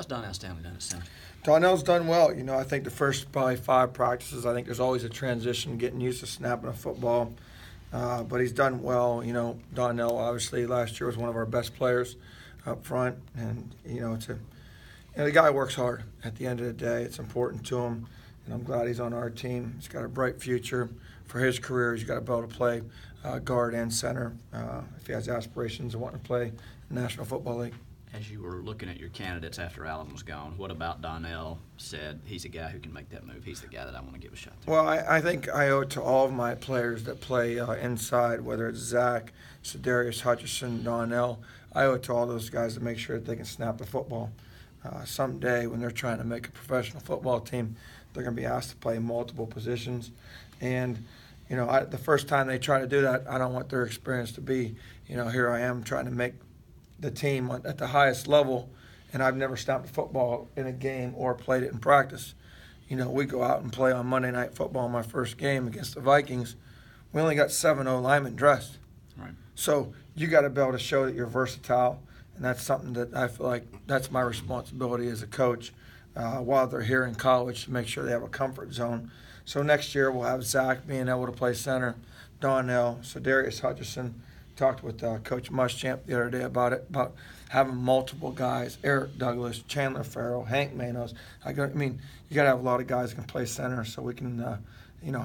How's Donnell Stanley done at center? Donnell's done well. I think the first probably 5 practices, I think there's always a transition, getting used to snapping a football. But he's done well. Donnell, obviously, last year was one of our best players up front. And, the guy works hard. At the end of the day, it's important to him. And I'm glad he's on our team. He's got a bright future for his career. He's got to be able to play guard and center if he has aspirations of wanting to play in the National Football League. As you were looking at your candidates after Allen was gone, what about Donnell said he's a guy who can make that move? He's the guy that I want to give a shot to. Well, I think I owe it to all of my players that play inside, whether it's Zach, Sedarius Hutchinson, Donnell. I owe it to all those guys to make sure that they can snap the football. Someday when they're trying to make a professional football team, they're going to be asked to play multiple positions. And, the first time they try to do that, I don't want their experience to be, here I am trying to make the team at the highest level, and I've never snapped a football in a game or played it in practice. We go out and play on Monday Night Football, my first game against the Vikings. We only got 7 linemen dressed. Right. So you got to be able to show that you're versatile, and that's something that I feel like that's my responsibility as a coach while they're here in college, to make sure they have a comfort zone. So next year we'll have Zach being able to play center, Donnell, Sedarius Hutchinson. Talked with Coach Muschamp the other day about having multiple guys, Eric Douglas, Chandler Farrell, Hank Manos. You got to have a lot of guys that can play center so we can,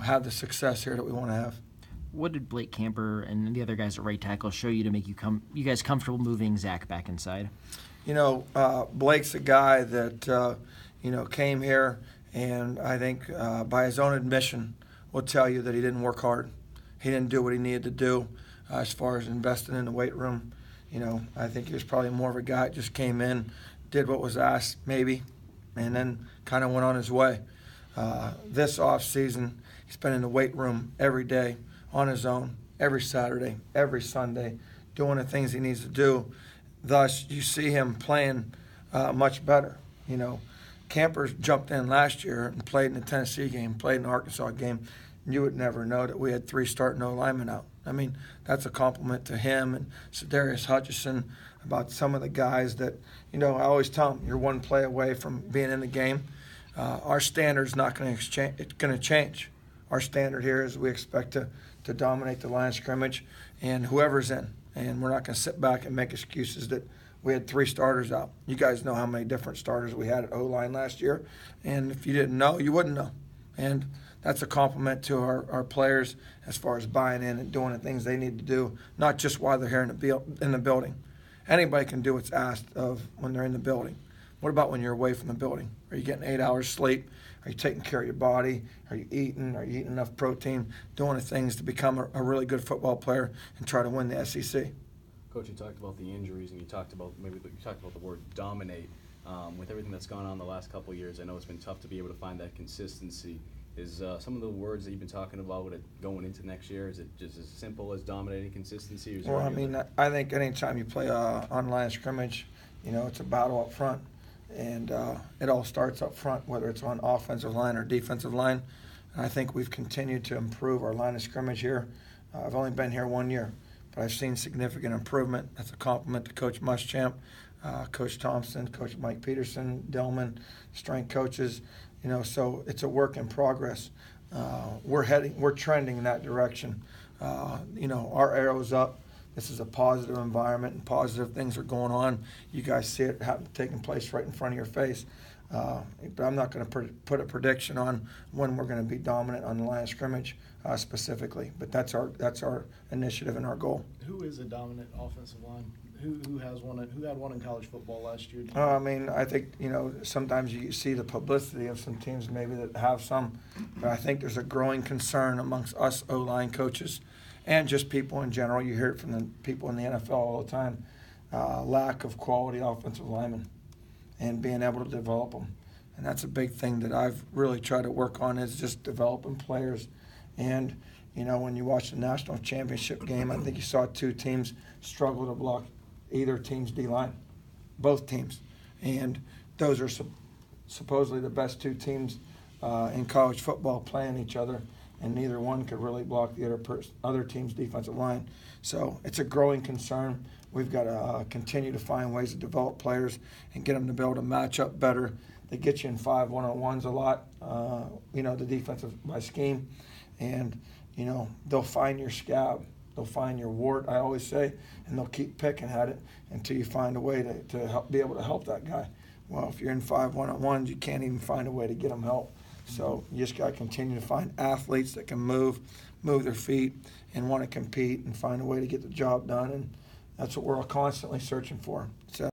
have the success here that we want to have. What did Blake Camper and the other guys at right tackle show you to make you guys comfortable moving Zach back inside? Blake's a guy that, came here, and I think by his own admission will tell you that he didn't work hard. He didn't do what he needed to do. As far as investing in the weight room, I think he was probably more of a guy that just came in, did what was asked maybe, and then kind of went on his way. This off season, he's been in the weight room every day on his own, every Saturday, every Sunday, doing the things he needs to do. Thus, you see him playing much better. Campers jumped in last year and played in the Tennessee game, played in the Arkansas game. You would never know that we had 3 starting linemen out. That's a compliment to him and Sedarius Hutchinson about some of the guys that, I always tell them, you're one play away from being in the game. Our standard's not going to change. Our standard here is we expect to dominate the line of scrimmage and whoever's in. And we're not going to sit back and make excuses that we had 3 starters out. You guys know how many different starters we had at O-line last year. And if you didn't know, you wouldn't know. And that's a compliment to our players as far as buying in and doing the things they need to do, not just while they're here in the building. Anybody can do what's asked of when they're in the building. What about when you're away from the building? Are you getting 8 hours sleep? Are you taking care of your body? Are you eating? Are you eating enough protein? Doing the things to become a really good football player and try to win the SEC. Coach, you talked about the injuries and you talked about the word dominate. With everything that's gone on the last couple of years, I know it's been tough to be able to find that consistency. Is some of the words that you've been talking about with it going into next year, is it just as simple as dominating consistency? Or is I think anytime you play on line of scrimmage, it's a battle up front. And it all starts up front, whether it's on offensive line or defensive line. And I think we've continued to improve our line of scrimmage here. I've only been here 1 year, but I've seen significant improvement. That's a compliment to Coach Muschamp, Coach Thompson, Coach Mike Peterson, Dillman, strength coaches. So it's a work in progress. We're trending in that direction. Our arrow's up. This is a positive environment and positive things are going on. You guys see it taking place right in front of your face. But I'm not going to put a prediction on when we're going to be dominant on the line of scrimmage specifically. But that's our initiative and our goal. Who is a dominant offensive line? Who has one? Who had one in college football last year? I think sometimes you see the publicity of some teams maybe that have some, but I think there's a growing concern amongst us O-line coaches and just people in general. You hear it from the people in the NFL all the time. Lack of quality offensive linemen and being able to develop them, and that's a big thing that I've really tried to work on is just developing players. And when you watch the national championship game, I think you saw 2 teams struggle to block either team's D-line, both teams. And those are supposedly the best 2 teams in college football playing each other. and neither one could really block the other team's defensive line. So it's a growing concern. We've got to continue to find ways to develop players and get them to be able to match up better. They get you in 5 1-on-1s a lot, the defensive by scheme, and they'll find your scab. They'll find your wart, I always say, and they'll keep picking at it until you find a way to help, be able to help that guy. Well, if you're in 5 1-on-1s, you can't even find a way to get them help. So you just got to continue to find athletes that can move their feet, and want to compete and find a way to get the job done. And that's what we're all constantly searching for. So